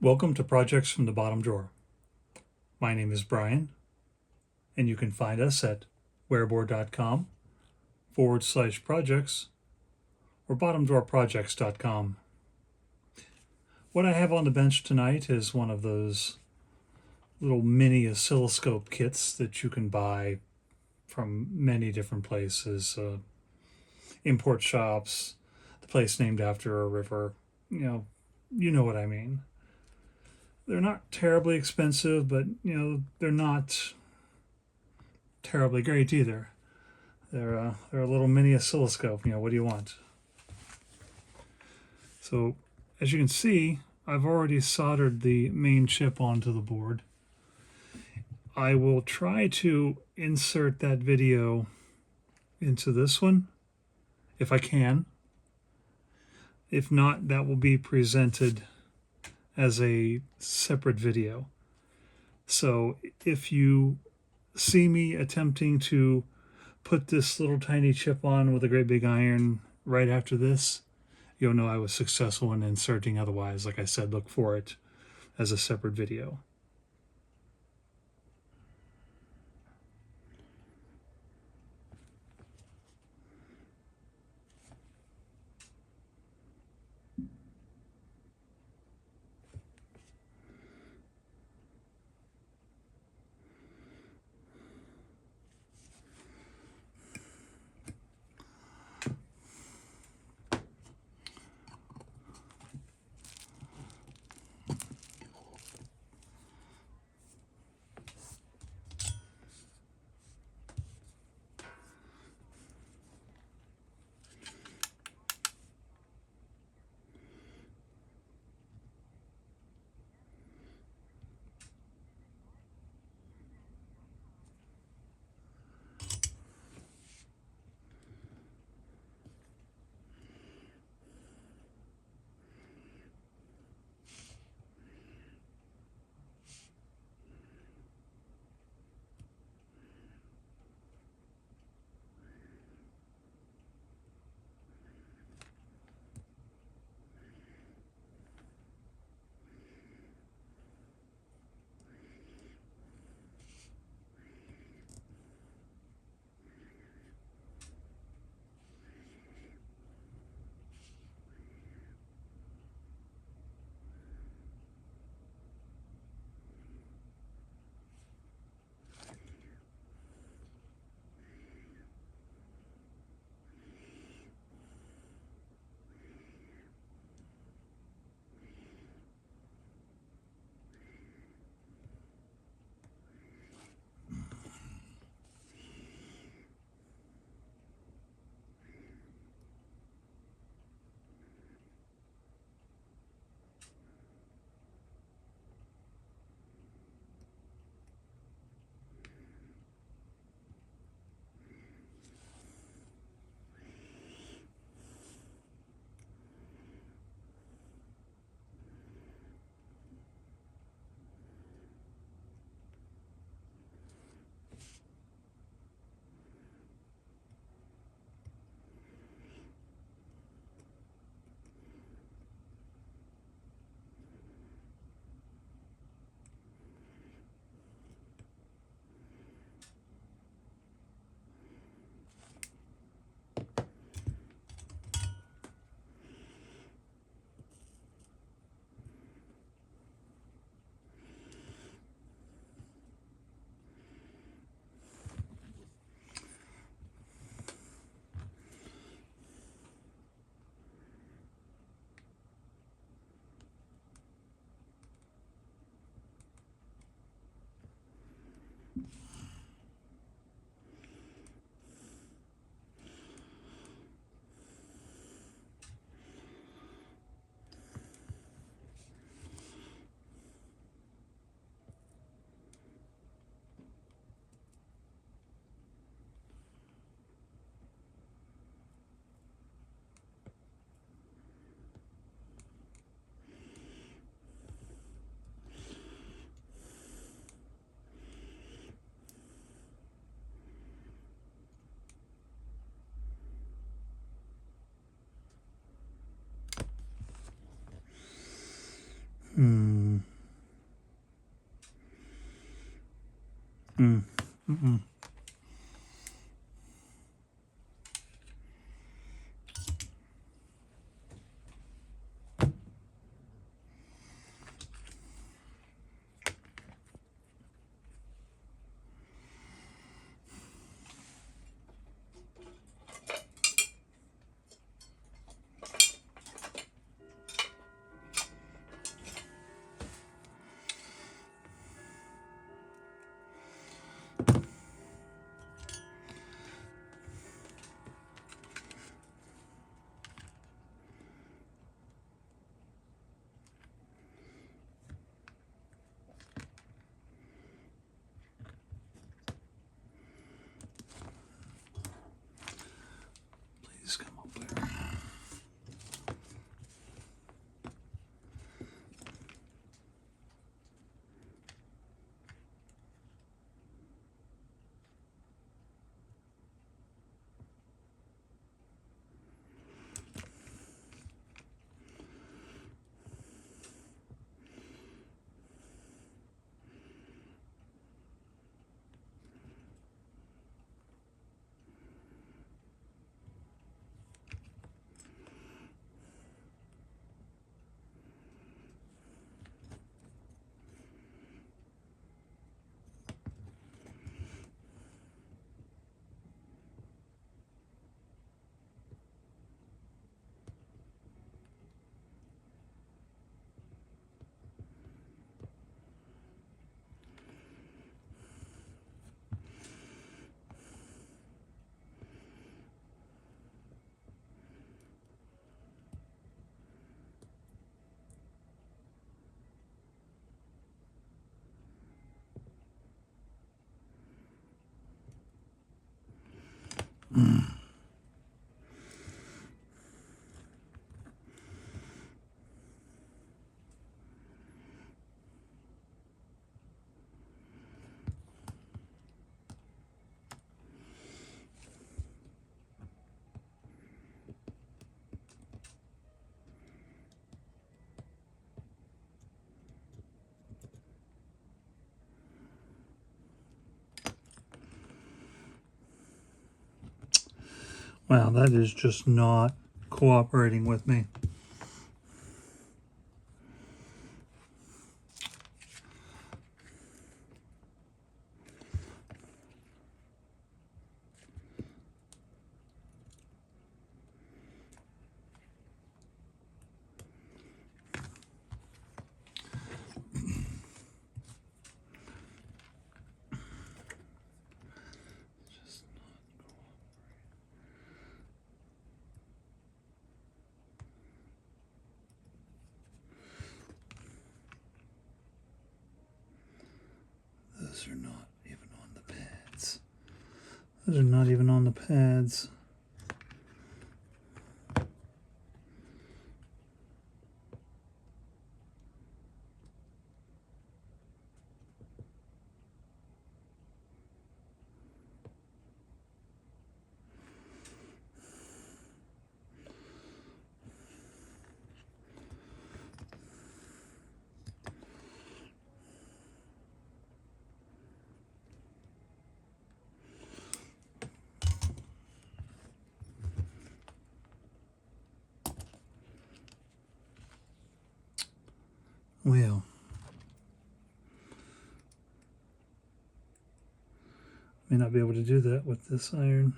Welcome to Projects from the Bottom Drawer. My name is Brian, and you can find us at wearboard.com/projects or bottomdrawerprojects.com. What I have on the bench tonight is one of those little mini oscilloscope kits that you can buy from many different places, import shops, the place named after a river, you know what I mean. They're not terribly expensive, but they're not terribly great either. They're a little mini oscilloscope. What do you want? So as you can see, I've already soldered the main chip onto the board. I will try to insert that video into this one if I can. If not, that will be presented as a separate video. So if you see me attempting to put this little tiny chip on with a great big iron right after this, you'll know I was successful in inserting. Otherwise, like I said, look for it as a separate video. Please come up there. Wow, that is just not cooperating with me. Those are not even on the pads. Those are not even on the pads. Well, may not be able to do that with this iron.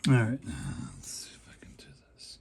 All right, let's see if I can do this.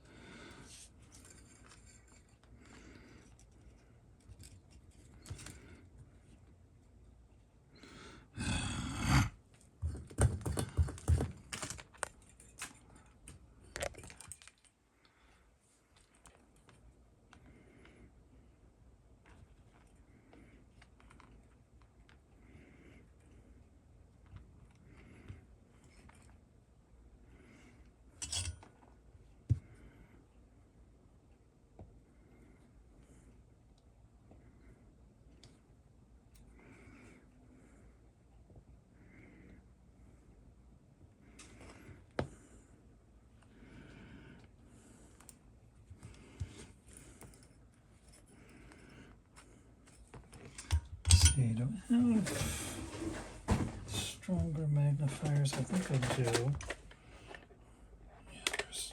See, do I have stronger magnifiers? I think I do. Yeah, there's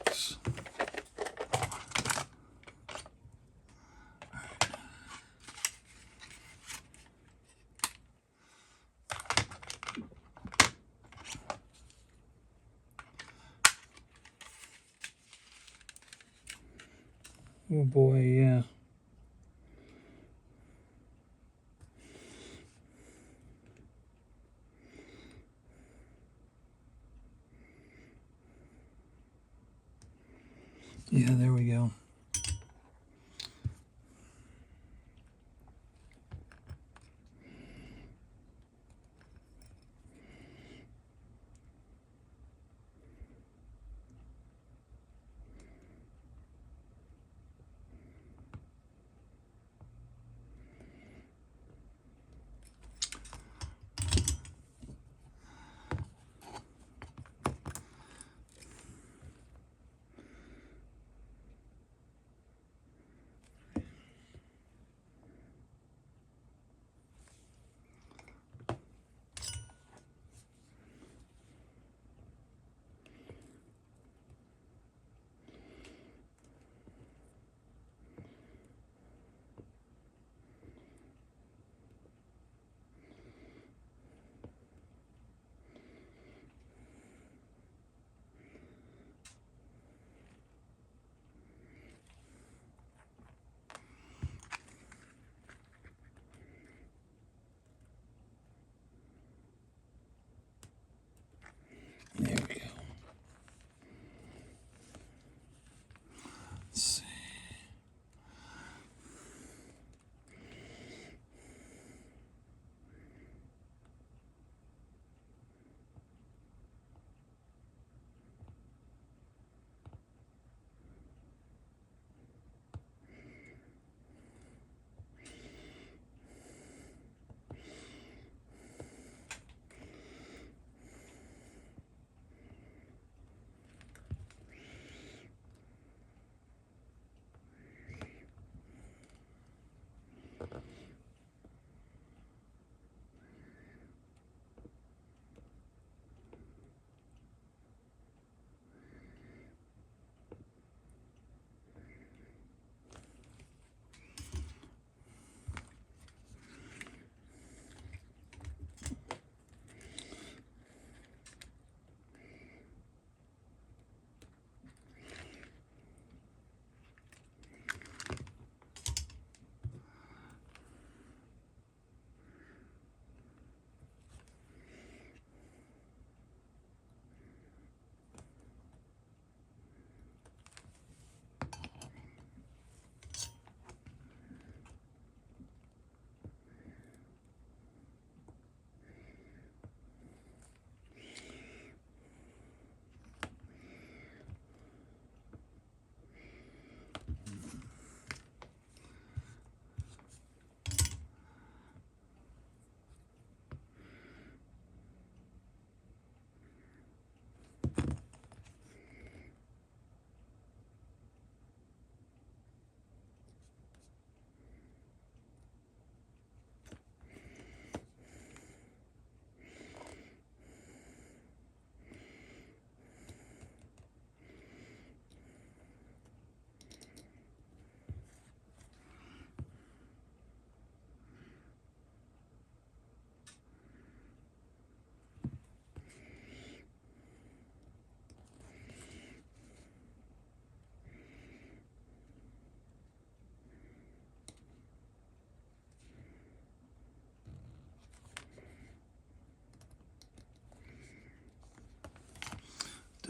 3x. Oh boy, yeah. Yeah, there we go.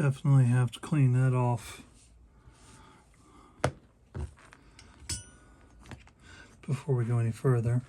Definitely have to clean that off before we go any further.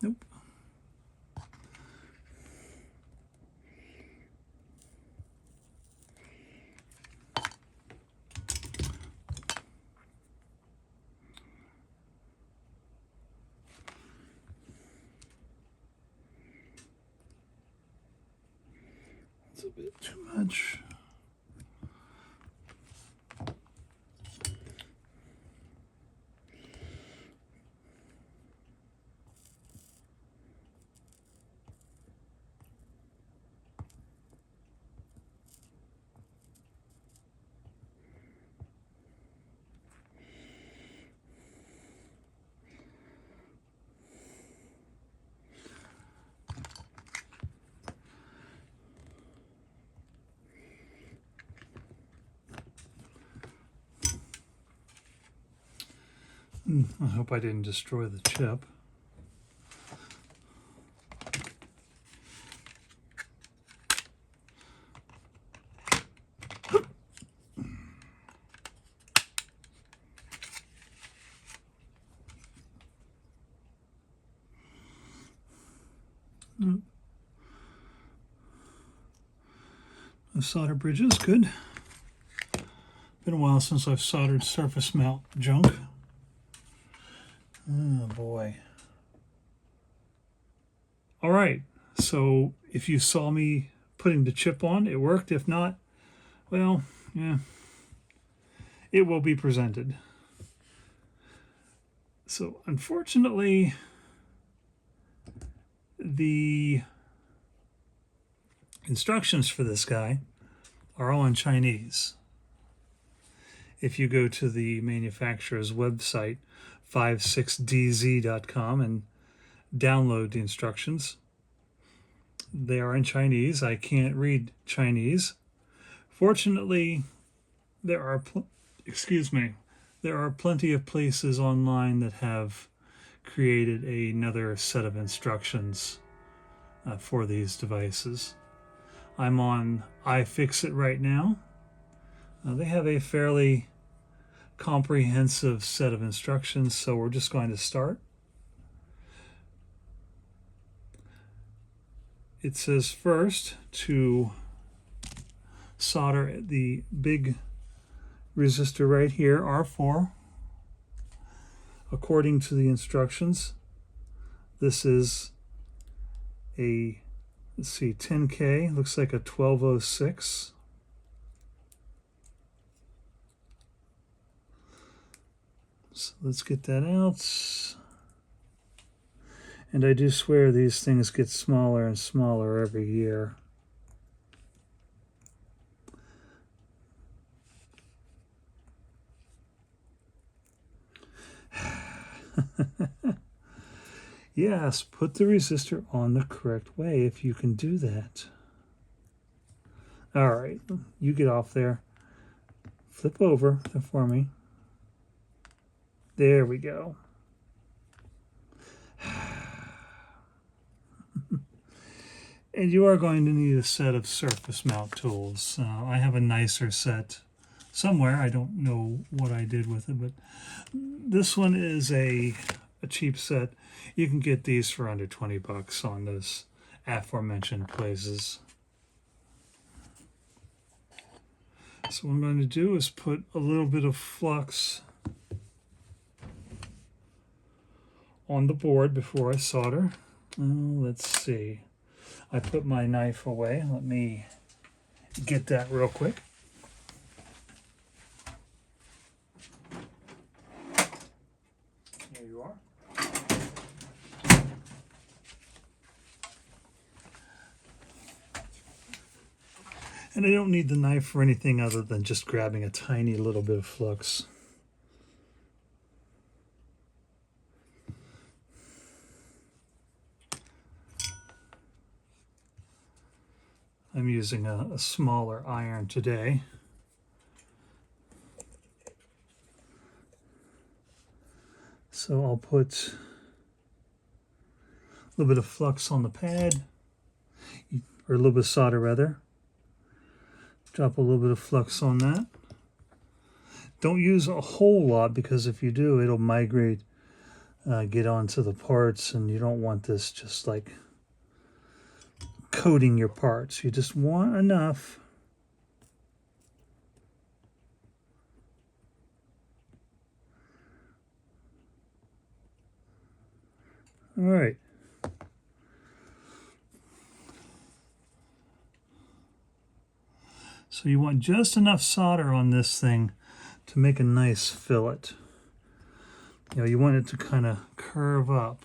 Nope. It's a bit too much. I hope I didn't destroy the chip. The solder bridge is good. Been a while since I've soldered surface mount junk. Oh boy. All right, so if you saw me putting the chip on, it worked. If not, well, yeah, it will be presented. So unfortunately, the instructions for this guy are all in Chinese. If you go to the manufacturer's website, 56dz.com, and download the instructions, they are in Chinese. I can't read Chinese. Fortunately, there are plenty of places online that have created another set of instructions for these devices. I'm on iFixit right now. They have a fairly comprehensive set of instructions, so we're just going to start. It says first to solder the big resistor right here, R4, according to the instructions. This is a, let's see, 10K, looks like a 1206. So let's get that out. And I do swear these things get smaller and smaller every year. Yes, put the resistor on the correct way if you can do that. All right, you get off there. Flip over for me. There we go. And you are going to need a set of surface mount tools. I have a nicer set somewhere. I don't know what I did with it, but this one is a cheap set. You can get these for under 20 bucks on those aforementioned places. So what I'm going to do is put a little bit of flux on the board before I solder. Let's see. I put my knife away. Let me get that real quick. Here you are. And I don't need the knife for anything other than just grabbing a tiny little bit of flux. I'm using a smaller iron today. So I'll put a little bit of flux on the pad, or a little bit of solder rather. Drop a little bit of flux on that. Don't use a whole lot, because if you do, it'll migrate, get onto the parts, and you don't want this just like coating your parts. You just want enough. All right. So you want just enough solder on this thing to make a nice fillet. You know, you want it to kind of curve up.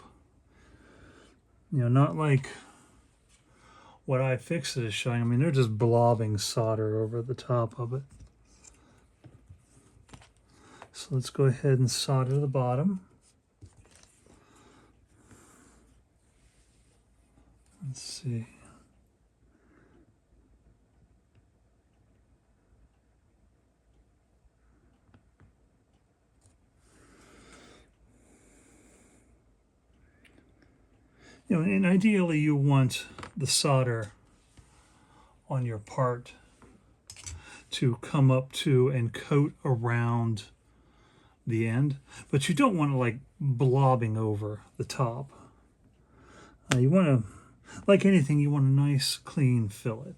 You know, not like what iFixit is showing. I mean, they're just blobbing solder over the top of it. So let's go ahead and solder the bottom. Let's see. You know, and ideally you want the solder on your part to come up to and coat around the end, but you don't want it like blobbing over the top. You want to, like anything, you want a nice clean fillet.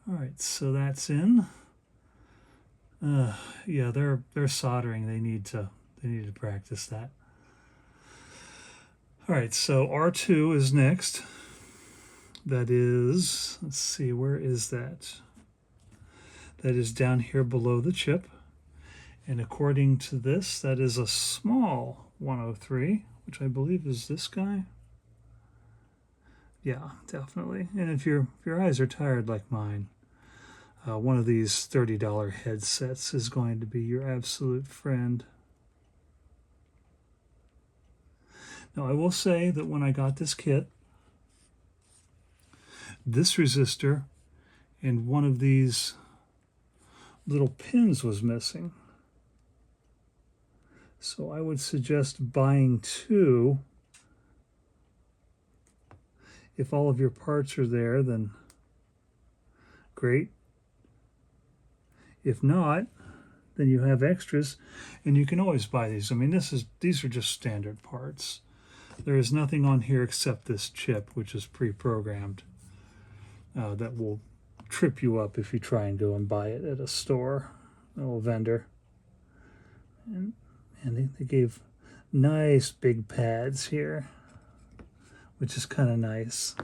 All right, so that's in. Yeah, they're soldering. They need to practice that. All right, so R2 is next. That is, let's see, where is that? That is down here below the chip. And according to this, that is a small 103, which I believe is this guy. Yeah, definitely. And if your eyes are tired like mine, one of these $30 headsets is going to be your absolute friend. Now, I will say that when I got this kit, this resistor and one of these little pins was missing. So I would suggest buying two. If all of your parts are there, then great. If not, then you have extras, and you can always buy these. I mean, these are just standard parts. There is nothing on here except this chip, which is pre-programmed, that will trip you up if you try and go and buy it at a store, a little vendor. And they gave nice big pads here, which is kind of nice.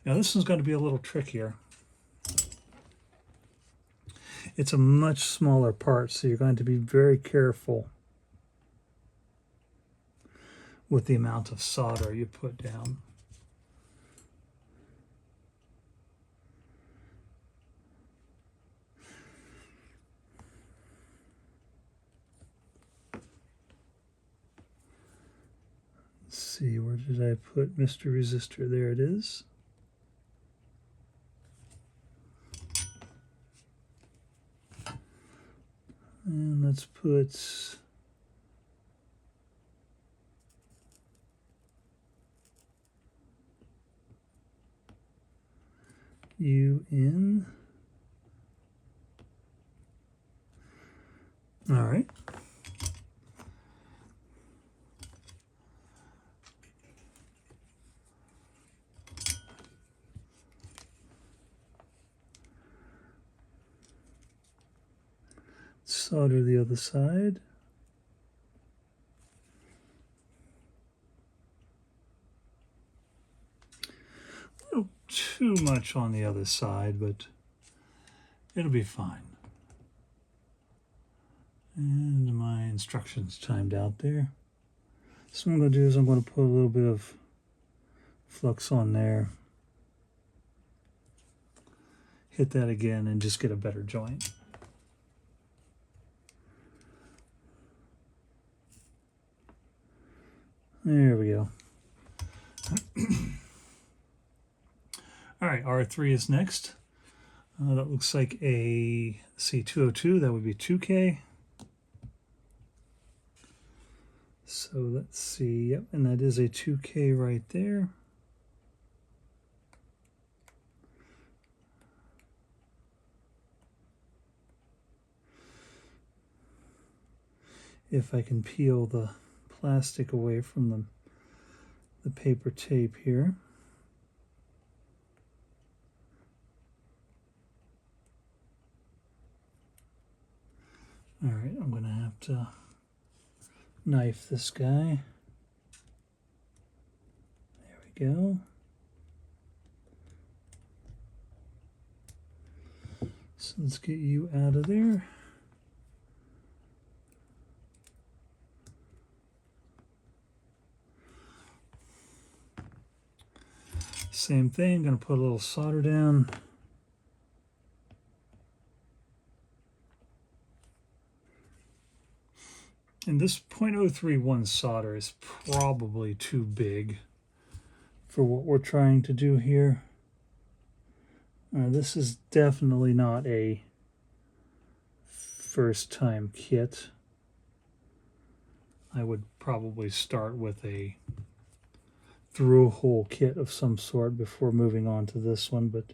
Now this one's going to be a little trickier. It's a much smaller part, so you're going to be very careful with the amount of solder you put down. see, where did I put Mr. Resistor? There it is. And let's put you in. All right. Solder the other side. A little too much on the other side, but it'll be fine. And my instructions timed out there. So what I'm going to do is I'm going to put a little bit of flux on there. Hit that again and just get a better joint. There we go. All right, R3 is next. That looks like a C202. That would be 2K. So let's see. Yep, and that is a 2K right there. If I can peel the plastic away from the paper tape here. All right, I'm going to have to knife this guy. There we go. So let's get you out of there. Same thing, going to put a little solder down. And this .031 solder is probably too big for what we're trying to do here. This is definitely not a first time kit. I would probably start with a through-hole kit of some sort before moving on to this one, but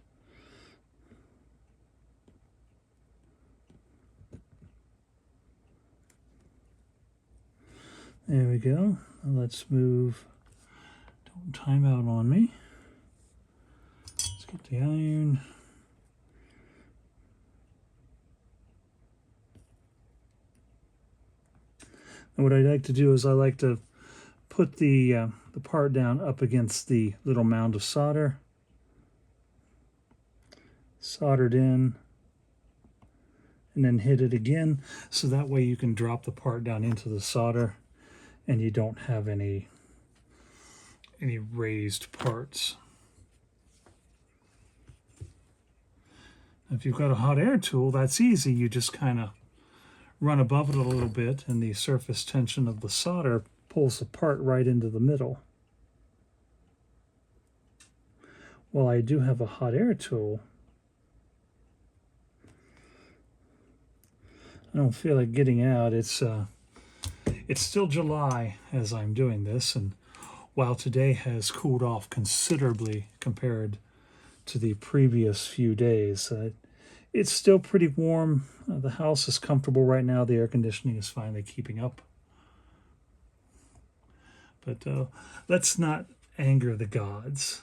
there we go. Let's move. Don't time out on me. Let's get the iron. And what I like to do is I like to put the part down up against the little mound of solder. Soldered in. And then hit it again. So that way you can drop the part down into the solder and you don't have any raised parts. If you've got a hot air tool, that's easy. You just kind of run above it a little bit and the surface tension of the solder pulls the part right into the middle. While I do have a hot air tool, I don't feel like getting out. It's still July as I'm doing this, and while today has cooled off considerably compared to the previous few days, it's still pretty warm. The house is comfortable right now. The air conditioning is finally keeping up. But let's not anger the gods.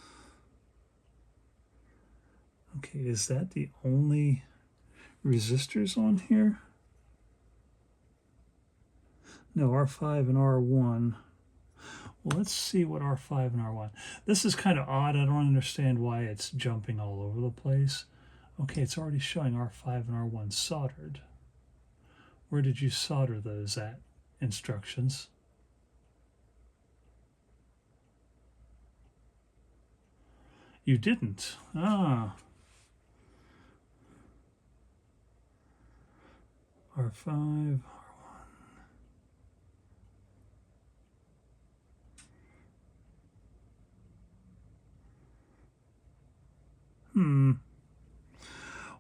Okay, is that the only resistors on here? No, R5 and R1. Well, let's see what R5 and R1. This is kind of odd. I don't understand why it's jumping all over the place. Okay, it's already showing R5 and R1 soldered. Where did you solder those at? Instructions. You didn't. Ah. R5, R1.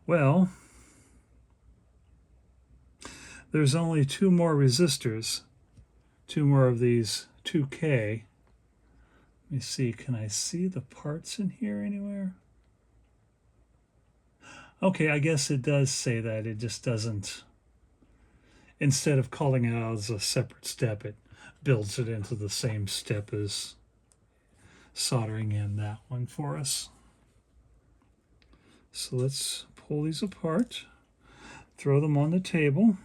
Well, there's only 2 more resistors. 2 more of these 2K. Let me see, can I see the parts in here anywhere? Okay, I guess it does say that. It just doesn't, instead of calling it out as a separate step, it builds it into the same step as soldering in that one for us. So let's pull these apart, throw them on the table.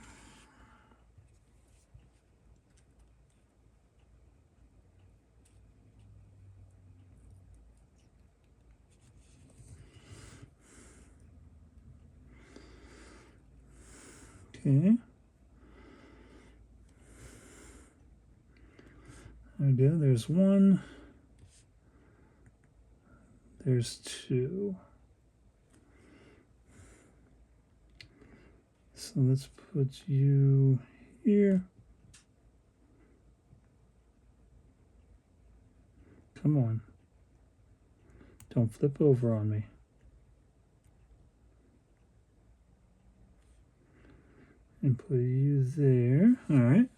Okay. There we go. There's 1. There's 2. So let's put you here. Come on. Don't flip over on me. And put you there. All right.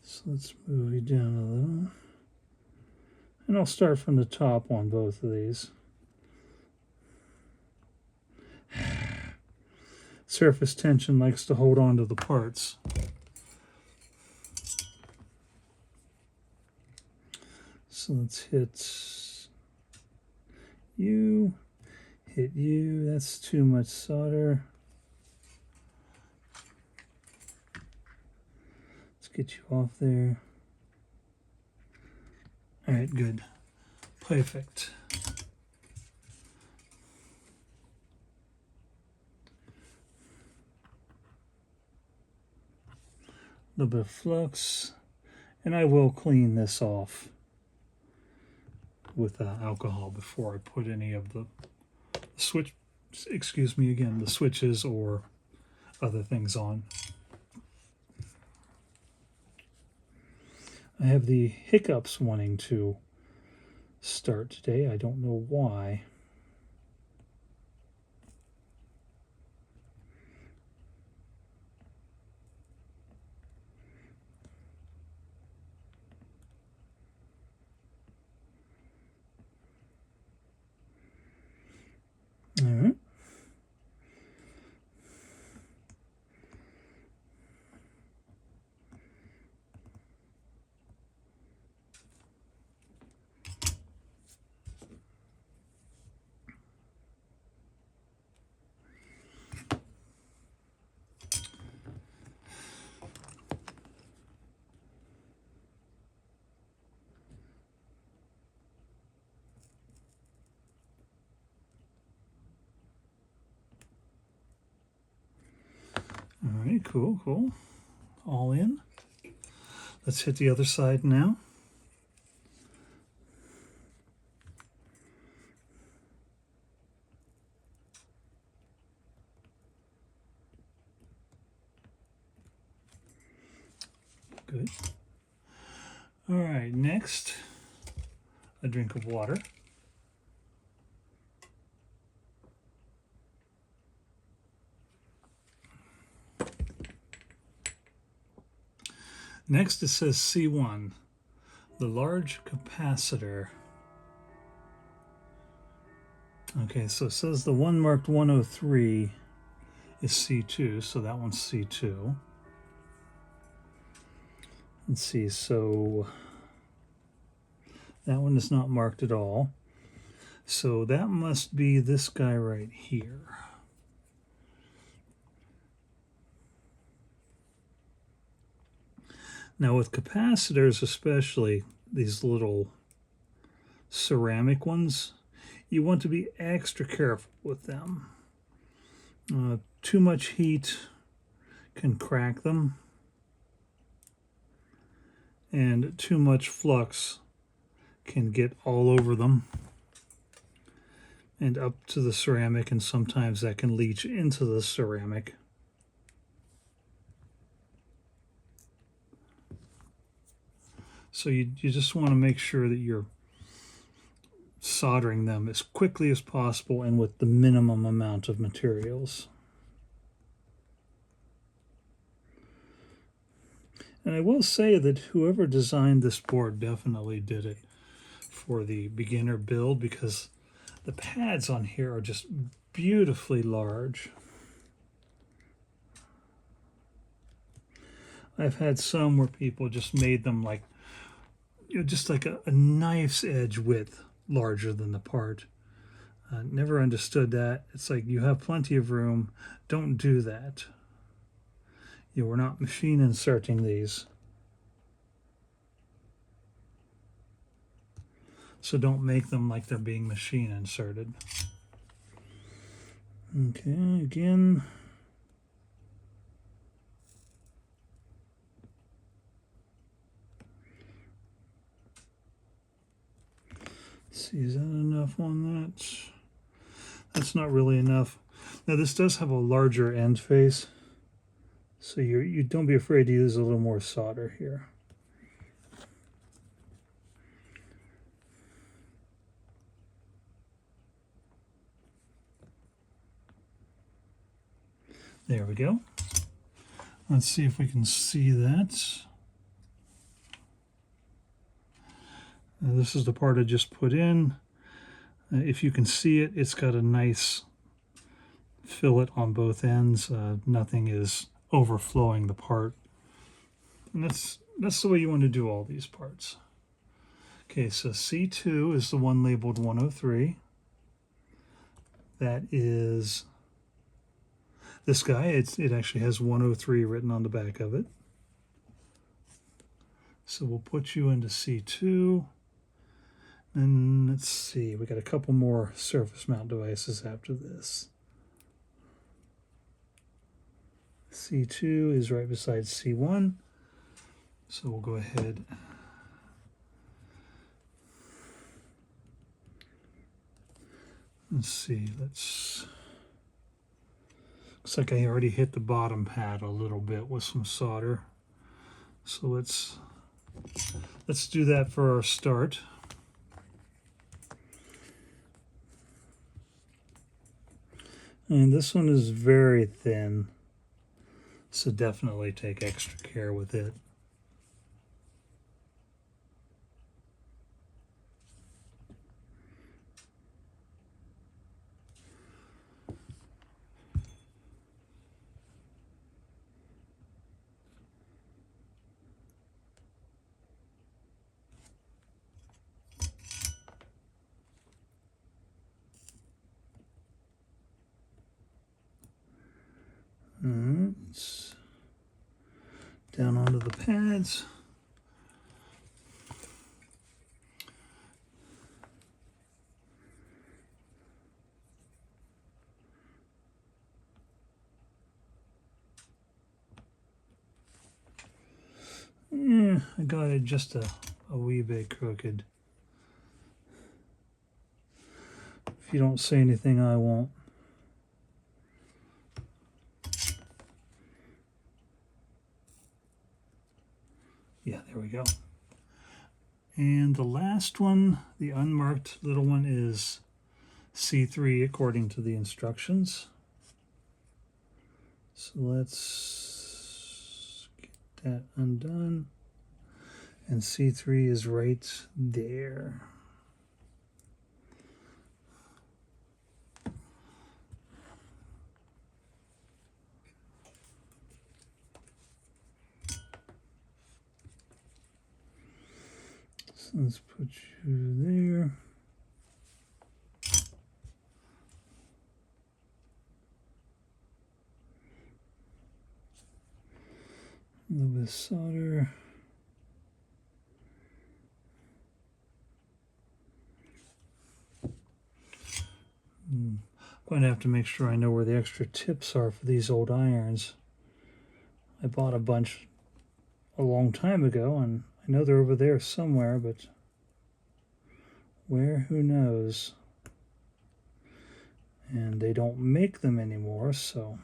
So let's move you down a little. And I'll start from the top on both of these. Surface tension likes to hold on to the parts. So let's hit you, hit you. That's too much solder. Let's get you off there. All right, good. Perfect. A little bit of flux, and I will clean this off with alcohol before I put any of the the switches or other things on. I have the hiccups wanting to start today. I don't know why. All right. All right, cool, cool. All in. Let's hit the other side now. Good. All right, next, a drink of water. Next, it says C1, the large capacitor. Okay, so it says the one marked 103 is C2, so that one's C2. Let's see, so that one is not marked at all. So that must be this guy right here. Now with capacitors, especially these little ceramic ones, you want to be extra careful with them. Too much heat can crack them, and too much flux can get all over them and up to the ceramic, and sometimes that can leach into the ceramic. So you just want to make sure that you're soldering them as quickly as possible and with the minimum amount of materials. And I will say that whoever designed this board definitely did it for the beginner build, because the pads on here are just beautifully large. I've had some where people just made them like, just like a knife's edge width larger than the part. Never understood that. It's like, you have plenty of room. Don't do that. We're not machine inserting these. So don't make them like they're being machine inserted. Okay, again. Let's see, is that enough on that? That's not really enough. Now this does have a larger end face, so you don't be afraid to use a little more solder here. There we go. Let's see if we can see that. This is the part I just put in. If you can see it, it's got a nice fillet on both ends. Nothing is overflowing the part. And that's the way you want to do all these parts. Okay, so C2 is the one labeled 103. That is this guy. It actually has 103 written on the back of it. So we'll put you into C2. And let's see, we got a couple more surface mount devices after this. C2 is right beside C1. So we'll go ahead. Let's see, looks like I already hit the bottom pad a little bit with some solder. So let's do that for our start. And this one is very thin, so definitely take extra care with it. It's down onto the pads. Yeah, I got it just a wee bit crooked. If you don't say anything, I won't. Yeah, there we go. And the last one, the unmarked little one, is C3 according to the instructions. So let's get that undone. And C3 is right there. So let's put you there. A little bit of solder. I'm going to have to make sure I know where the extra tips are for these old irons. I bought a bunch a long time ago, and I know they're over there somewhere, but where, who knows? And they don't make them anymore, so.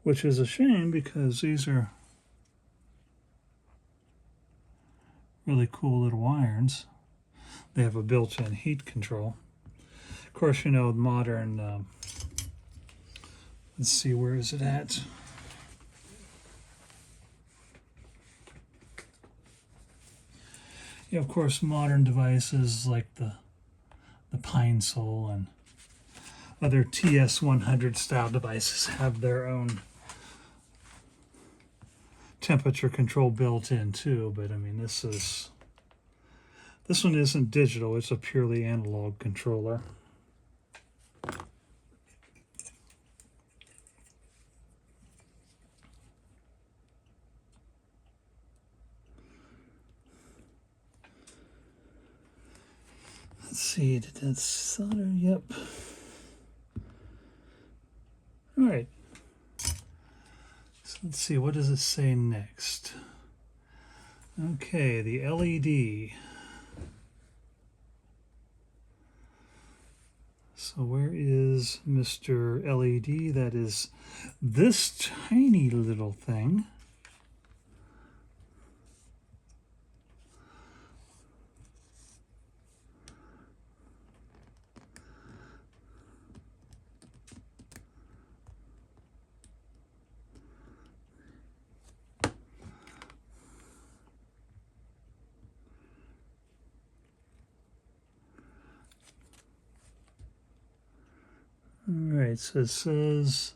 Which is a shame, because these are really cool little irons. They have a built-in heat control. Of course, you know, modern, let's see, where is it at? Yeah, of course, modern devices like the Pine Sol and other TS100 style devices have their own temperature control built in too, but I mean, this one isn't digital, it's a purely analog controller. Let's see, did that solder? Yep. All right. So let's see, what does it say next? Okay, the LED. So where is Mr. LED? That is this tiny little thing. All right, so it says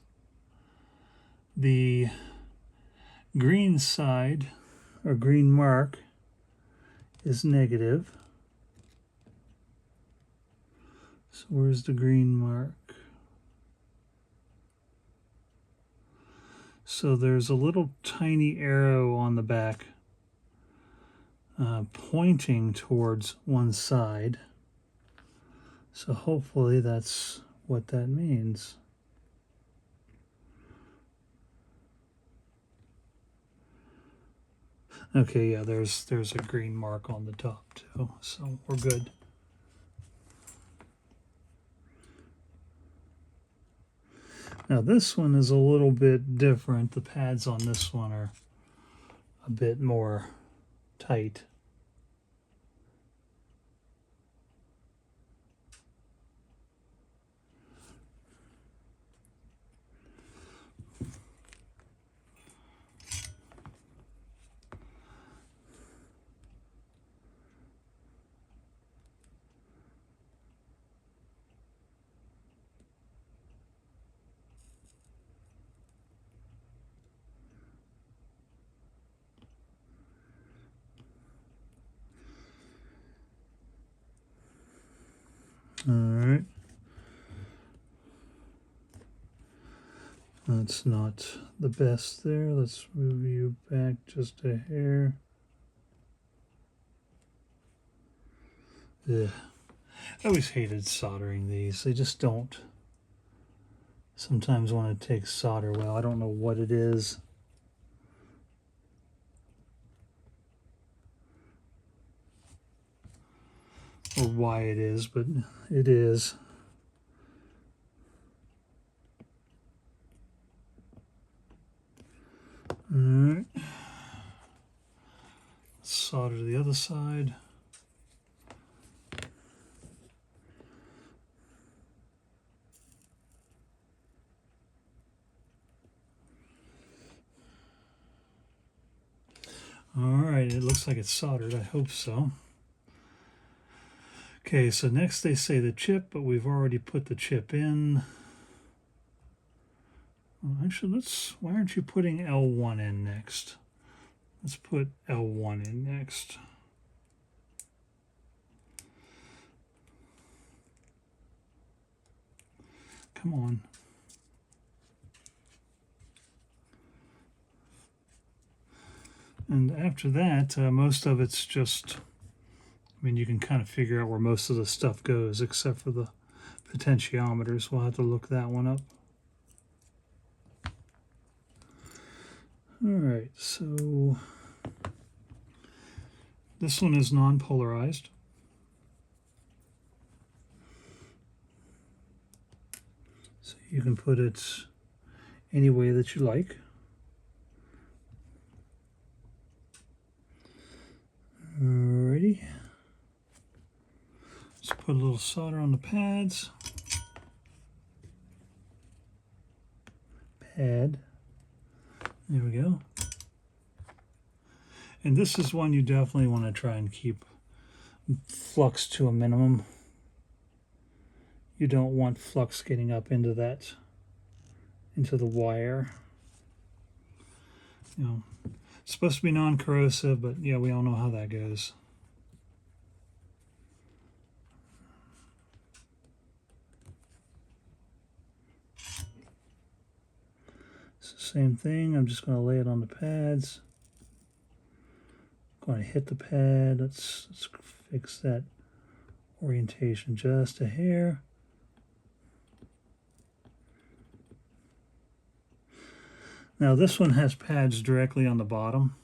the green side, or green mark, is negative. So where's the green mark? So there's a little tiny arrow on the back pointing towards one side. So hopefully that's what that means. Okay, yeah, there's a green mark on the top too, so we're good. Now this one is a little bit different. The pads on this one are a bit more tight. All right. That's not the best there. Let's move you back just a hair. Ugh. I always hated soldering these. They just don't. Sometimes when it takes solder, well, I don't know what it is. Or why it is, but it is. All right. Solder the other side. All right, it looks like it's soldered. I hope so. Okay, so next they say the chip, but we've already put the chip in. Well, actually, why aren't you putting L1 in next? Let's put L1 in next. Come on. And after that, most of it's just, I mean, you can kind of figure out where most of the stuff goes, except for the potentiometers. We'll have to look that one up. All right, so this one is non-polarized. So you can put it any way that you like. All put a little solder on the pads. Pad. There we go. And this is one you definitely want to try and keep flux to a minimum. You don't want flux getting up into that, into the wire. You know, it's supposed to be non-corrosive, but yeah, we all know how that goes. It's the same thing. I'm just going to lay it on the pads. Going to hit the pad. Let's fix that orientation just a hair. Now this one has pads directly on the bottom.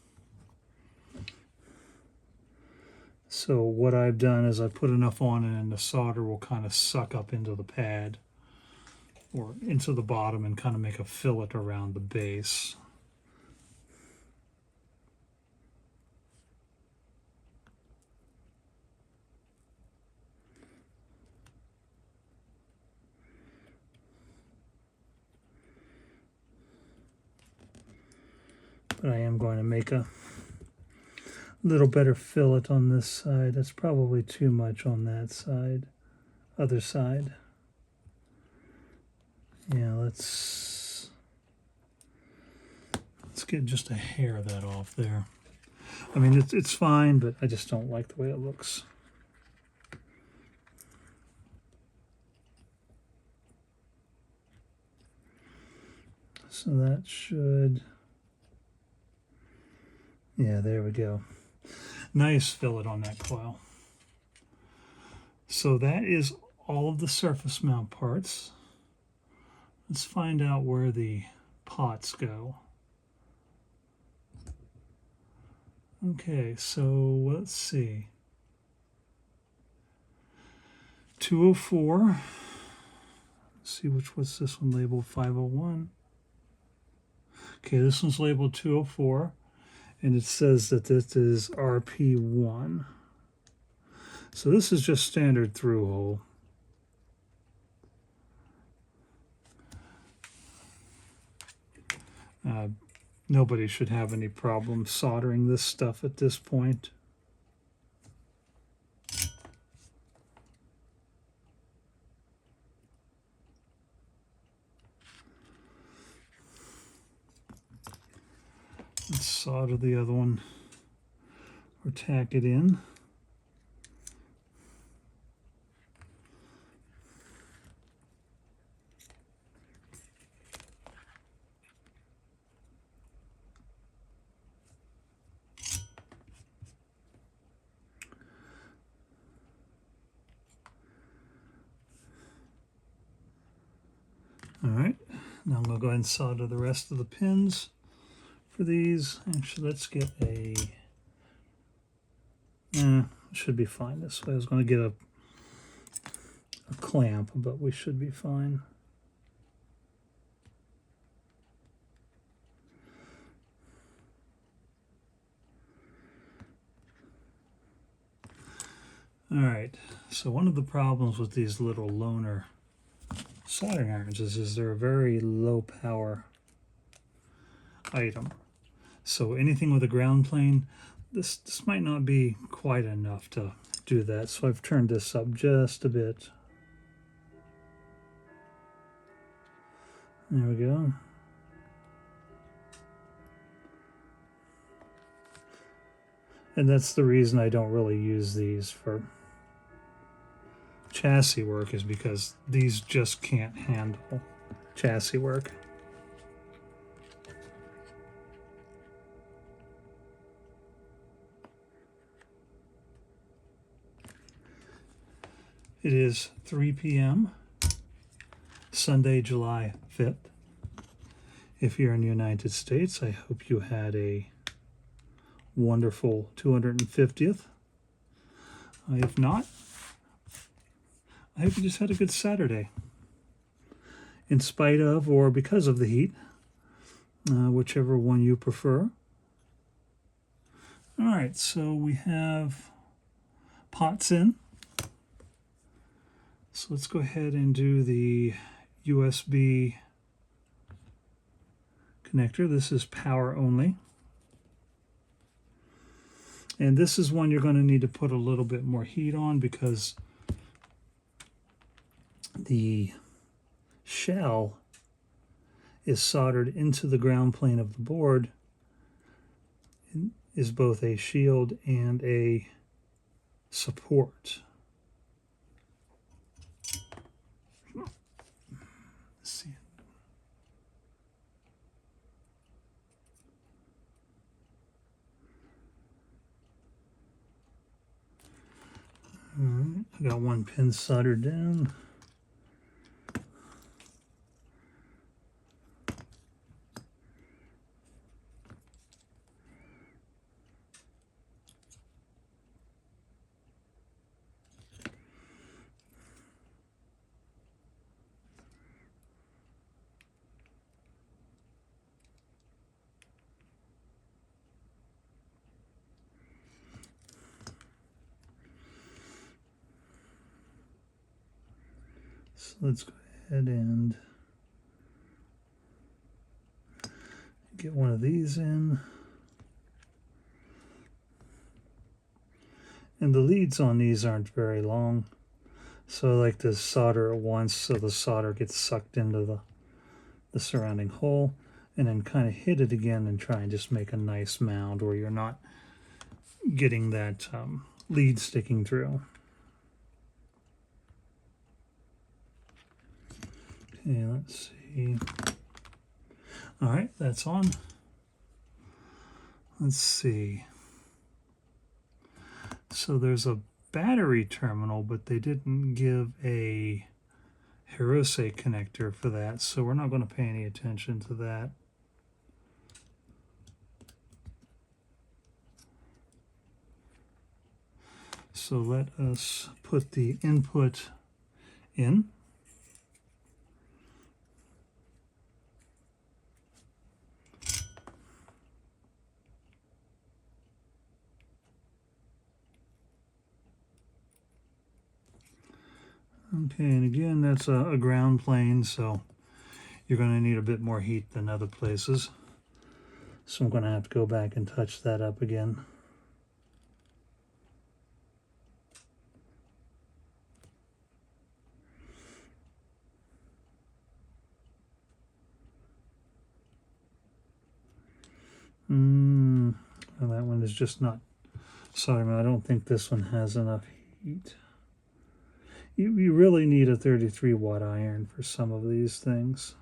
So what I've done is I put enough on it and the solder will kind of suck up into the pad or into the bottom and kind of make a fillet around the base. But I am going to make a little better fillet on this side. That's probably too much on that side. Other side. Yeah, let's get just a hair of that off there. I mean, it's fine, but I just don't like the way it looks. So that should... Yeah, there we go. Nice fillet on that coil. So that is all of the surface mount parts. Let's find out where the pots go. Okay, so let's see. 204. Let's see what's this one labeled 501. Okay, this one's labeled 204. And it says that this is RP1. So this is just standard through hole. Nobody should have any problem soldering this stuff at this point. Let's solder the other one or tack it in. All right, now I'm going to go ahead and solder the rest of the pins for these. Actually, let's get a... should be fine this way. I was going to get a clamp, but we should be fine. All right, so one of the problems with these little loaner soldering irons is they're a very low power item. So anything with a ground plane, this might not be quite enough to do that. So I've turned this up just a bit. There we go. And that's the reason I don't really use these for chassis work, is because these just can't handle chassis work. It is 3 p.m. Sunday, July 5th. If you're in the United States, I hope you had a wonderful 250th. If not, I hope you just had a good Saturday. In spite of or because of the heat, whichever one you prefer. All right, so we have pots in. So let's go ahead and do the USB connector. This is power only. And this is one you're going to need to put a little bit more heat on because the shell is soldered into the ground plane of the board. It is both a shield and a support. Let's see. All right, I got one pin soldered down. So let's go ahead and get one of these in. And the leads on these aren't very long, so I like to solder it once so the solder gets sucked into the surrounding hole, and then kind of hit it again and try and just make a nice mound where you're not getting that lead sticking through. Okay, let's see. All right, that's on. Let's see. So there's a battery terminal, but they didn't give a Hirose connector for that, so we're not going to pay any attention to that. So let us put the input in. Okay, and again, that's a ground plane, so you're going to need a bit more heat than other places. So I'm going to have to go back and touch that up again. Well, that one is just not soldering. I don't think this one has enough heat. You really need a 33 watt iron for some of these things.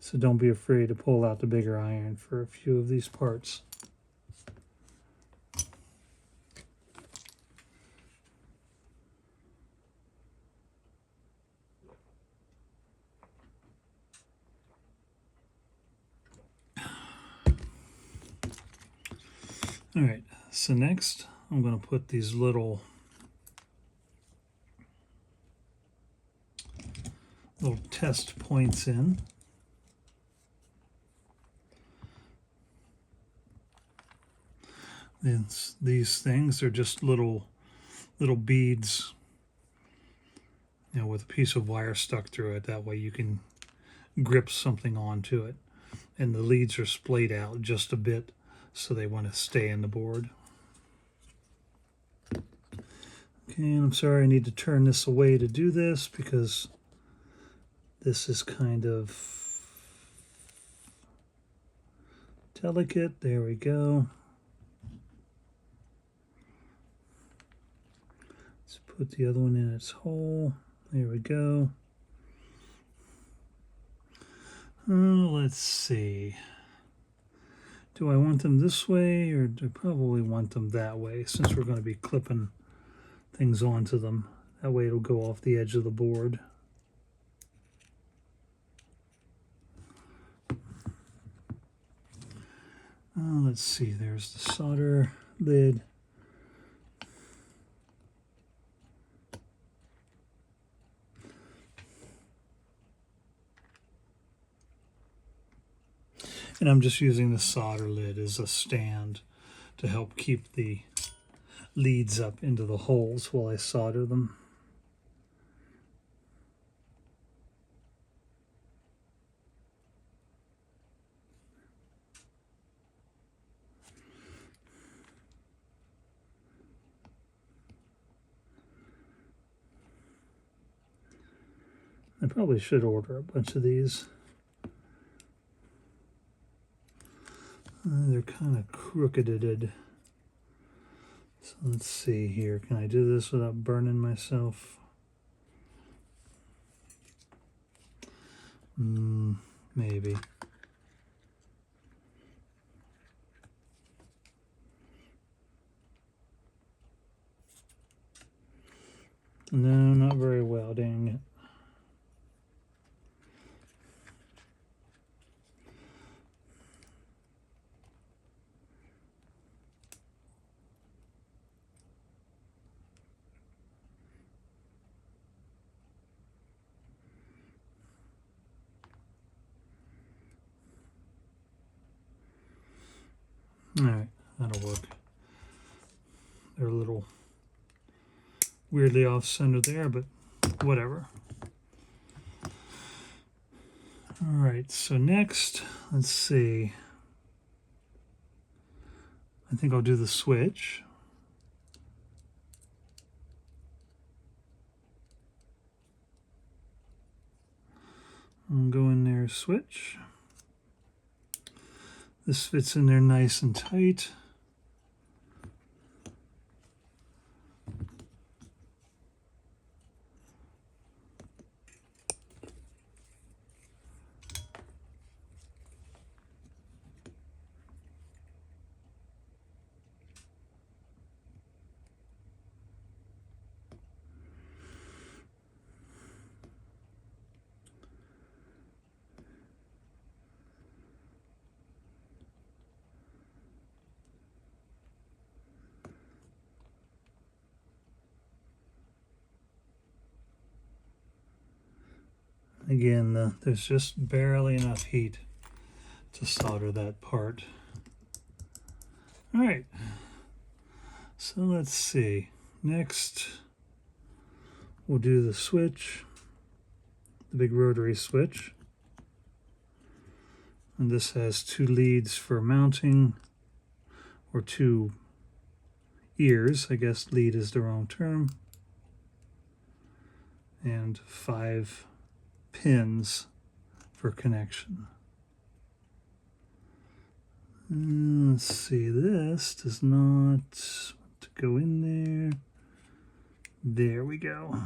So don't be afraid to pull out the bigger iron for a few of these parts. All right, so next I'm going to put these little test points in. These things are just little beads, you know, with a piece of wire stuck through it. That way you can grip something onto it. And the leads are splayed out just a bit, so they want to stay in the board. Okay, and I'm sorry, I need to turn this away to do this because this is kind of delicate. There we go. Let's put the other one in its hole. There we go. Let's see. Do I want them this way, or do I probably want them that way, since we're going to be clipping things onto them? That way it'll go off the edge of the board. Let's see, there's the solder lid. And I'm just using the solder lid as a stand to help keep the leads up into the holes while I solder them. I probably should order a bunch of these. They're kind of crookeded. So let's see here. Can I do this without burning myself? Maybe. No, not very well, dang it. All right, that'll work. They're a little weirdly off center there, but whatever. All right, so next, let's see. I think I'll do the switch. I'll go in there, switch. This fits in there nice and tight. Again, there's just barely enough heat to solder that part. All right, so let's see. Next, we'll do the switch, the big rotary switch. And this has 2 leads for mounting, or 2 ears, I guess lead is the wrong term, and 5 pins for connection. Let's see, this does not want to go in there. There we go.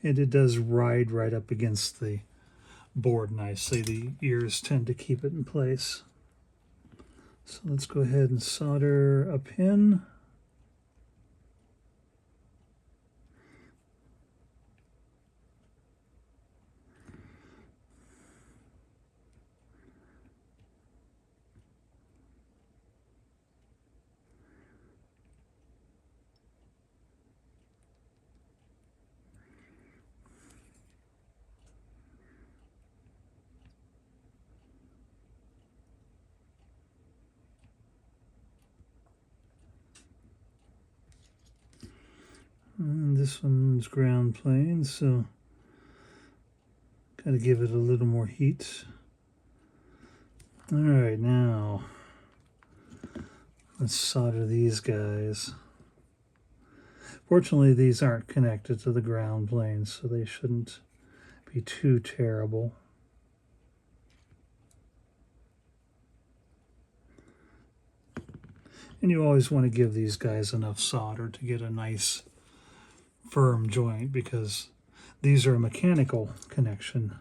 And it does ride right up against the board nicely. The ears tend to keep it in place. So let's go ahead and solder a pin. And this one's ground plane, so gotta give it a little more heat. All right, now let's solder these guys. Fortunately, these aren't connected to the ground plane, so they shouldn't be too terrible. And you always want to give these guys enough solder to get a nice firm joint, because these are a mechanical connection,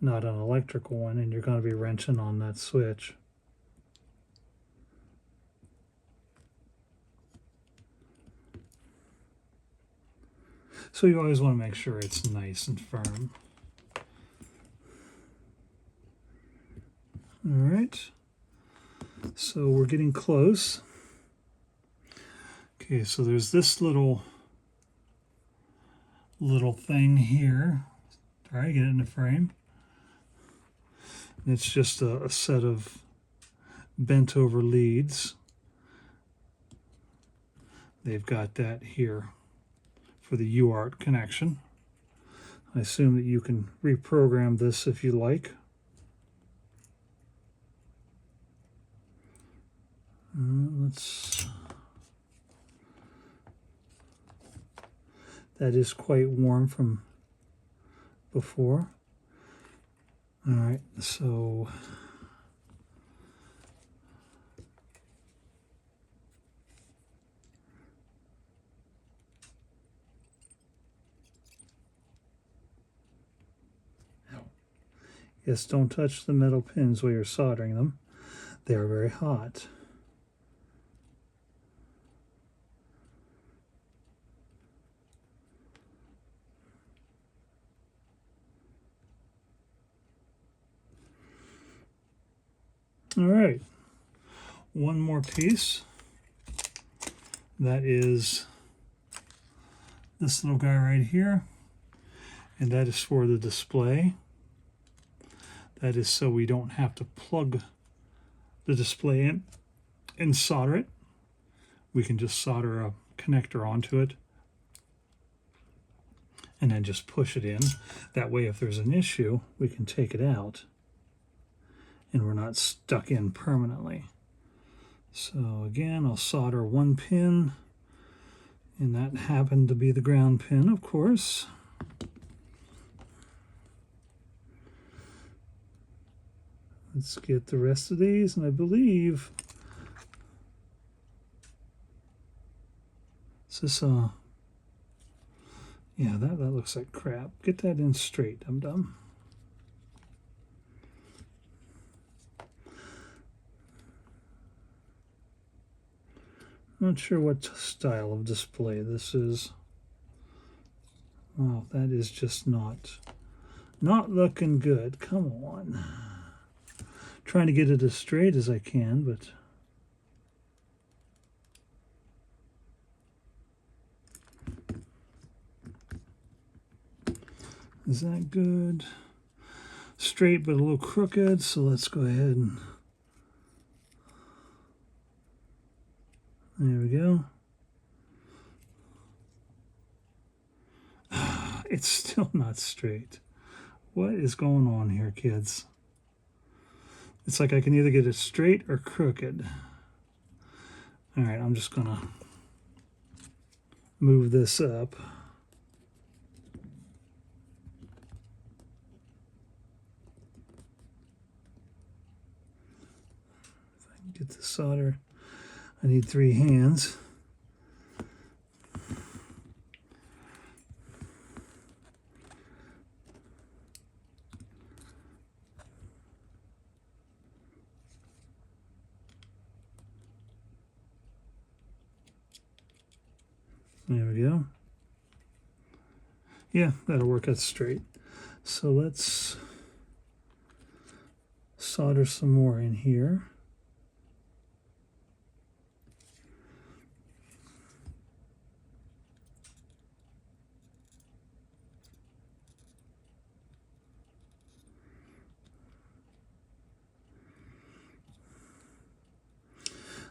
not an electrical one, and you're going to be wrenching on that switch. So you always want to make sure it's nice and firm. All right, so we're getting close. Okay, so there's this little thing here. All right, get it in the frame. It's just a set of bent over leads. They've got that here for the UART connection. I assume that you can reprogram this if you like. That is quite warm from before. All right, so yes, don't touch the metal pins while you're soldering them. They are very hot. All right, one more piece. That is this little guy right here, and that is for the display. That is so we don't have to plug the display in and solder it. We can just solder a connector onto it and then just push it in. That way, if there's an issue, we can take it out and we're not stuck in permanently. So again, I'll solder one pin, and that happened to be the ground pin, of course. Let's get the rest of these, and I believe is this yeah, that looks like crap. Get that in straight, dum-dum. Not sure what style of display this is. Oh, that is just not looking good. Come on. Trying to get it as straight as I can, but is that good? Straight but a little crooked, so let's go ahead and there we go. It's still not straight. What is going on here, kids? It's like I can either get it straight or crooked. All right, I'm just gonna move this up. If I can get the solder, I need 3 hands. There we go. Yeah, that'll work out straight. So let's solder some more in here.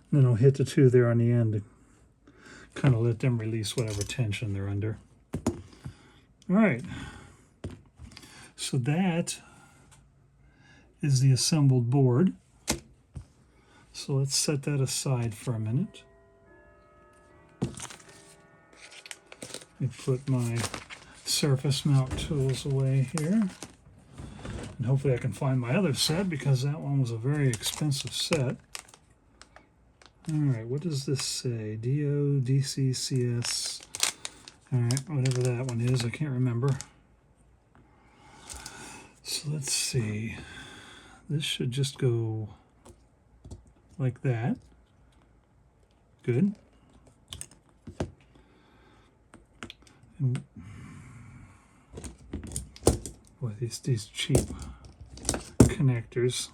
And then I'll hit the 2 there on the end to kind of let them release whatever tension they're under. All right. So that is the assembled board. So let's set that aside for a minute. Let me put my surface mount tools away here. And hopefully I can find my other set, because that one was a very expensive set. All right, what does this say? DO, DC, CS. All right, whatever that one is, I can't remember. So let's see. This should just go like that. Good. And boy, these cheap connectors.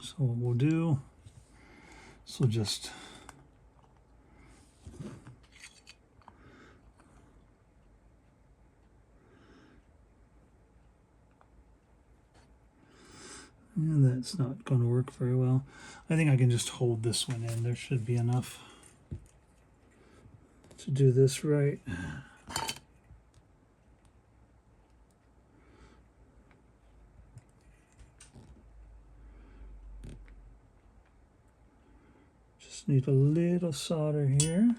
So what we'll do, so just and that's not going to work very well. I think I can just hold this one in. There should be enough to do this right. Need a little solder here.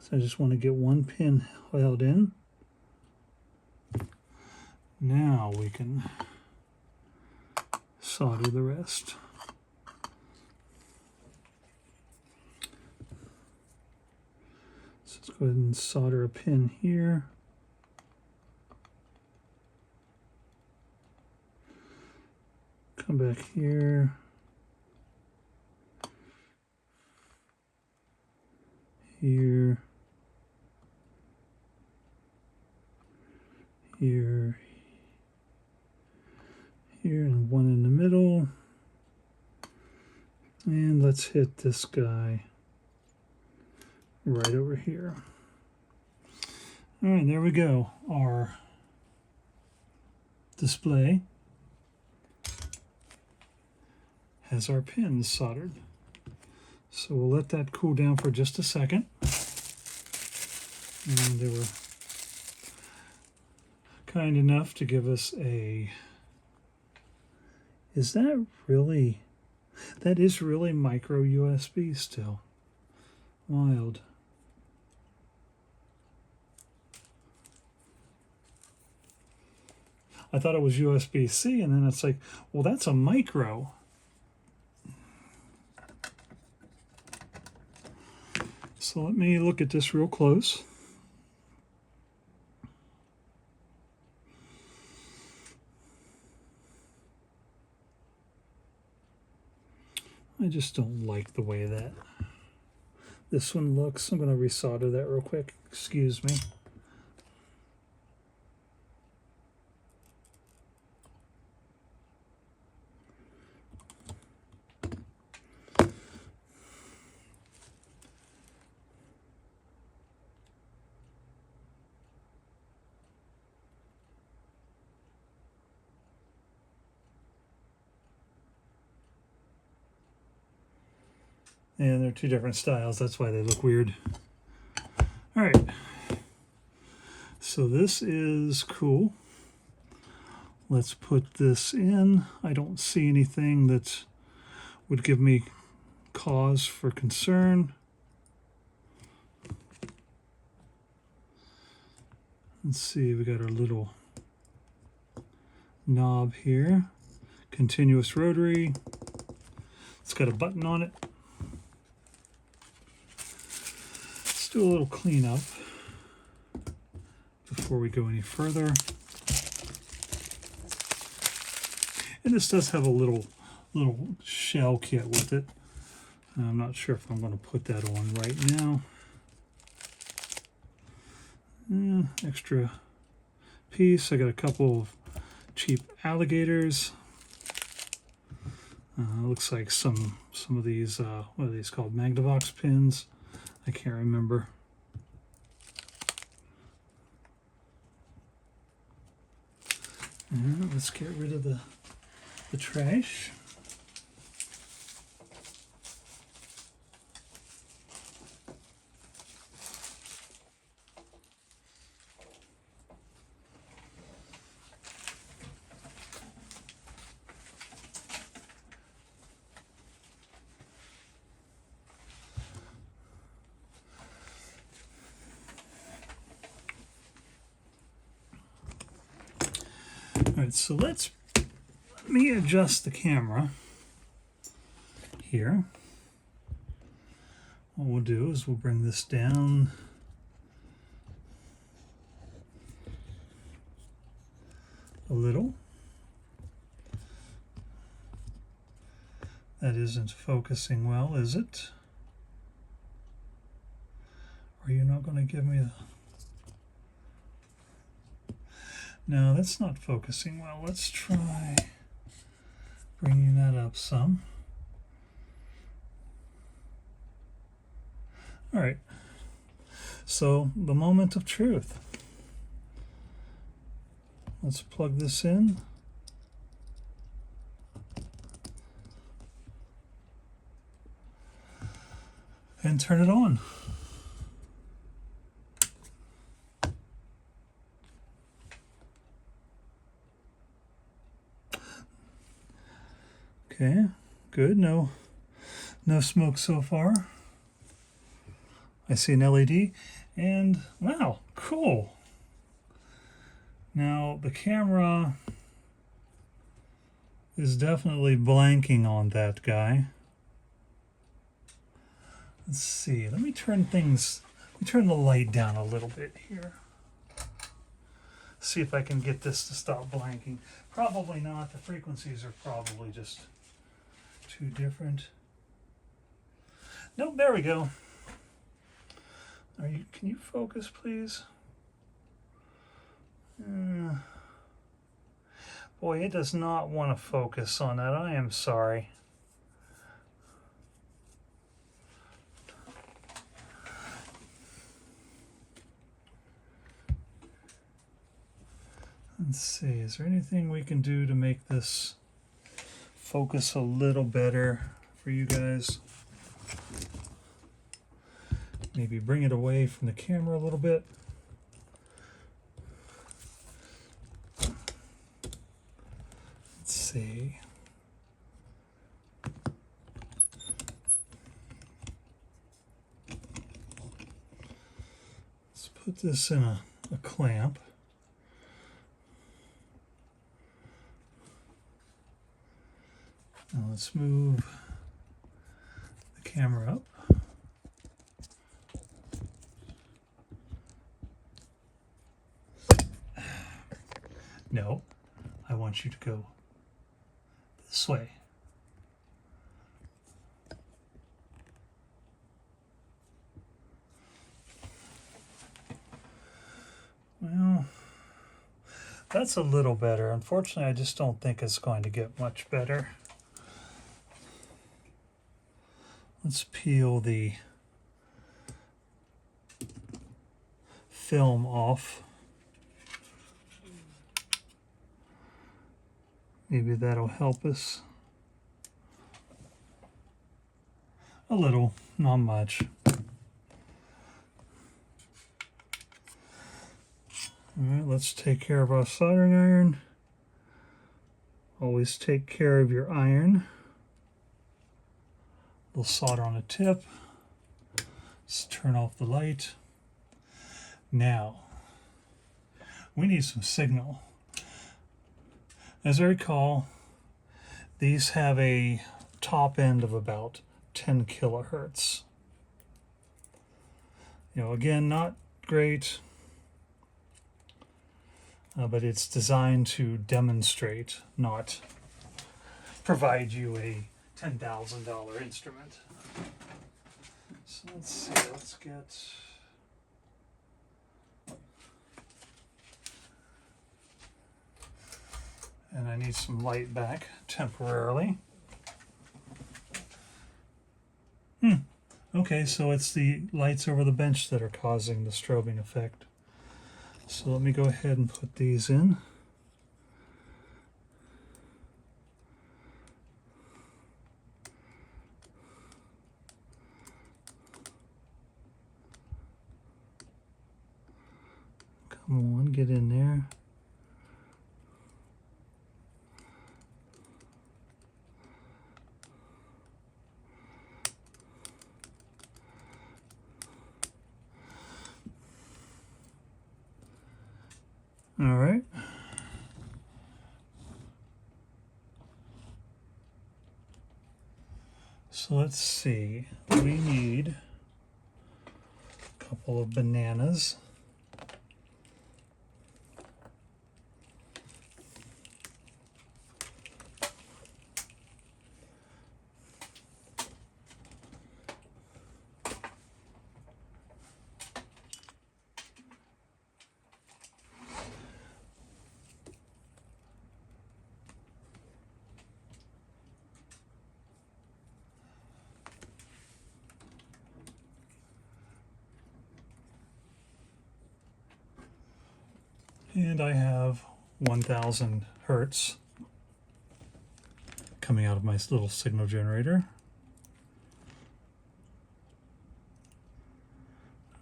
So I just want to get one pin held in. Now we can solder the rest. So let's go ahead and solder a pin here. Come back here. Here. Here. Here, and one in the middle. And let's hit this guy right over here. All right, there we go. Our display has our pins soldered. So we'll let that cool down for just a second. And they were kind enough to give us a... Is that really... That is really micro USB still. Wild. I thought it was USB-C, and then it's like, well, that's a micro. So let me look at this real close. I just don't like the way that this one looks. I'm going to resolder that real quick. Excuse me. And they're two different styles. That's why they look weird. All right. So this is cool. Let's put this in. I don't see anything that would give me cause for concern. Let's see, we got our little knob here. Continuous rotary. It's got a button on it. Let's do a little cleanup before we go any further. And this does have a little shell kit with it. I'm not sure if I'm going to put that on right now. Extra piece. I got a couple of cheap alligators. Looks like some of these, what are these called? Magnavox pins. I can't remember. Let's get rid of the trash. All right, so let me adjust the camera here. What we'll do is we'll bring this down a little. That isn't focusing well, is it? Or you're not going to give me the... No, that's not focusing well. Let's try bringing that up some. All right. So the moment of truth. Let's plug this in. And turn it on. Okay, good. No smoke so far. I see an LED, and wow, cool. Now the camera is definitely blanking on that guy. Let's see, let me turn the light down a little bit here. See if I can get this to stop blanking. Probably not, the frequencies are probably just too different. Nope, there we go. Can you focus, please? Boy, it does not want to focus on that. I am sorry. Let's see, is there anything we can do to make this focus a little better for you guys? Maybe bring it away from the camera a little bit. Let's see. Let's put this in a clamp. Now let's move the camera up. No, I want you to go this way. Well, that's a little better. Unfortunately, I just don't think it's going to get much better. Let's peel the film off. Maybe that'll help us a little, not much. All right, let's take care of our soldering iron. Always take care of your iron. We'll solder on the tip. Let's turn off the light. Now, we need some signal. As I recall, these have a top end of about 10 kilohertz. You know, again, not great, but it's designed to demonstrate, not provide you a $10,000 instrument. So let's see, let's get... And I need some light back temporarily. Okay, so it's the lights over the bench that are causing the strobing effect. So let me go ahead and put these in. Come on, get in there. All right. So let's see. We need a couple of bananas. And I have 1000 hertz coming out of my little signal generator.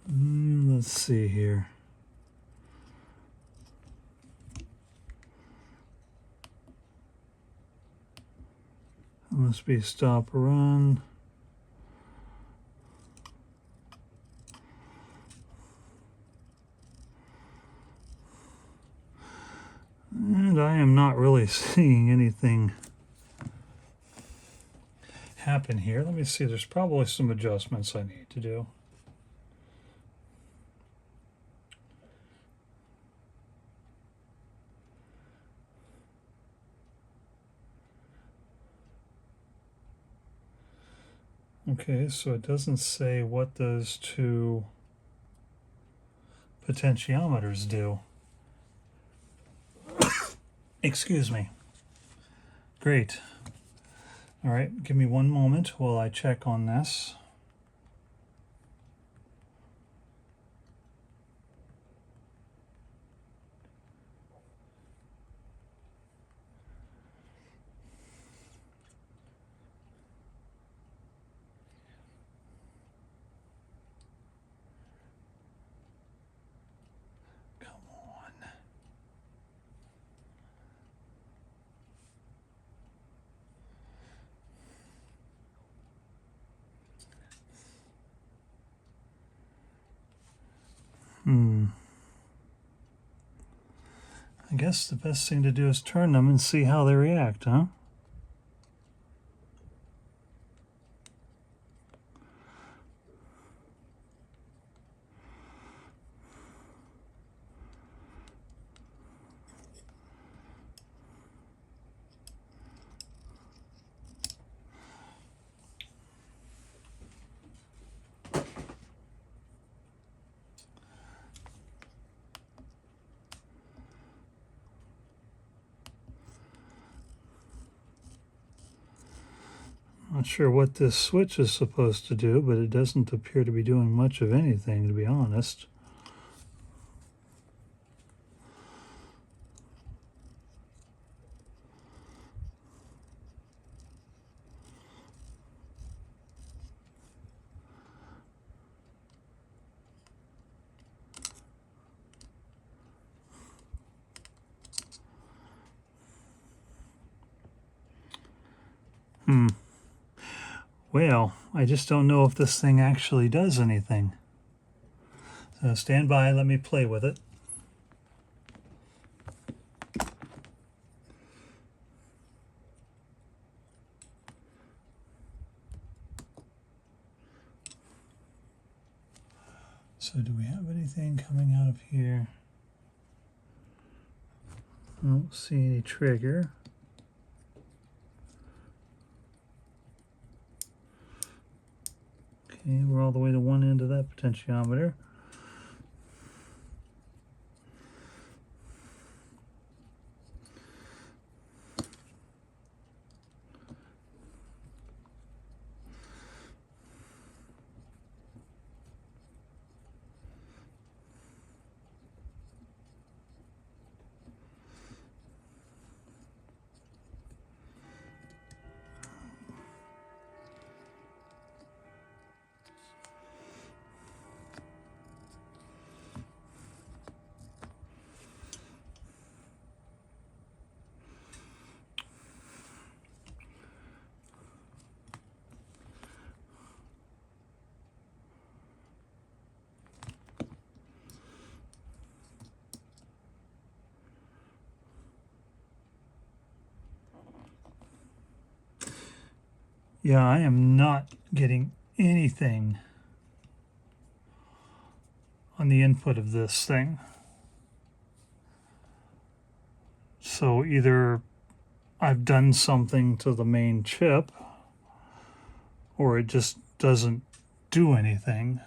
Let's see here. Must be stop run. And I am not really seeing anything happen here. Let me see, there's probably some adjustments I need to do. Okay, so it doesn't say what those two potentiometers do. Excuse me. Great. All right, give me one moment while I check on this. Come on. I guess the best thing to do is turn them and see how they react, huh? Not sure what this switch is supposed to do, but it doesn't appear to be doing much of anything, to be honest. Well, I just don't know if this thing actually does anything. So stand by, let me play with it. So do we have anything coming out of here? I don't see any trigger. Okay, we're all the way to one end of that potentiometer. Yeah, I am not getting anything on the input of this thing. So either I've done something to the main chip, or it just doesn't do anything.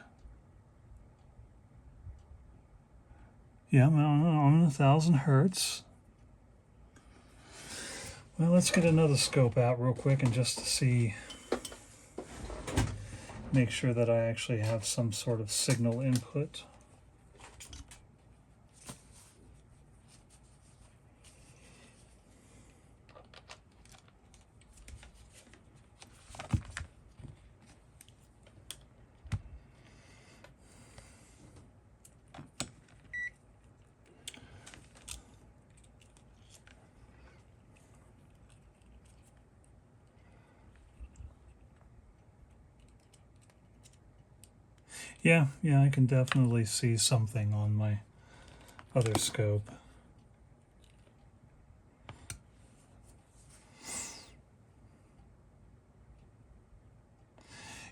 Yeah, I'm on 1,000 hertz. Well, let's get another scope out real quick and just to see, make sure that I actually have some sort of signal input. Yeah, I can definitely see something on my other scope.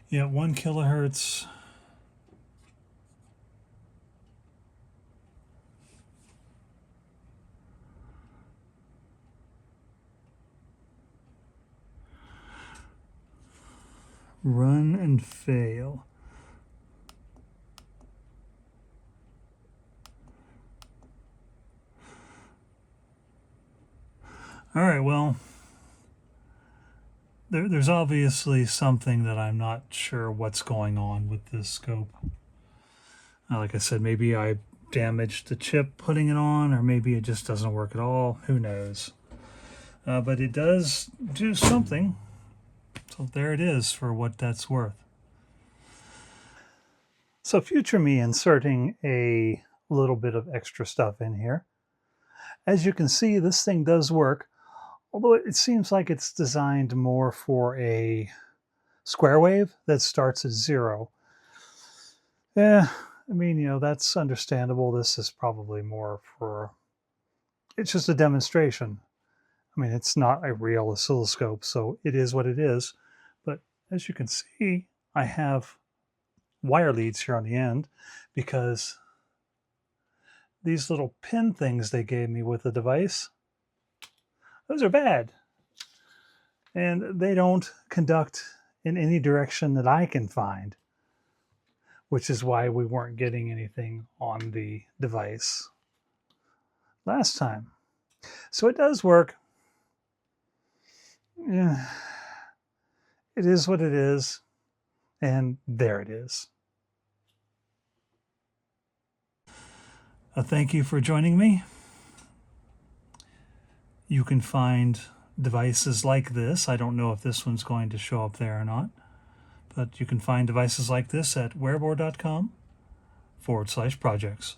Yeah, 1 kilohertz. Run and fail. All right, well, there's obviously something that I'm not sure what's going on with this scope. Like I said, maybe I damaged the chip putting it on, or maybe it just doesn't work at all. Who knows? But it does do something. So there it is for what that's worth. So future me inserting a little bit of extra stuff in here. As you can see, this thing does work, although it seems like it's designed more for a square wave that starts at 0. Yeah, I mean, that's understandable. This is probably more for, it's just a demonstration. I mean, it's not a real oscilloscope, so it is what it is. But as you can see, I have wire leads here on the end because these little pin things they gave me with the device, those are bad. And they don't conduct in any direction that I can find, which is why we weren't getting anything on the device last time. So it does work. Yeah, it is what it is, and there it is. Thank you for joining me. You can find devices like this. I don't know if this one's going to show up there or not, but you can find devices like this at wearable.com/projects.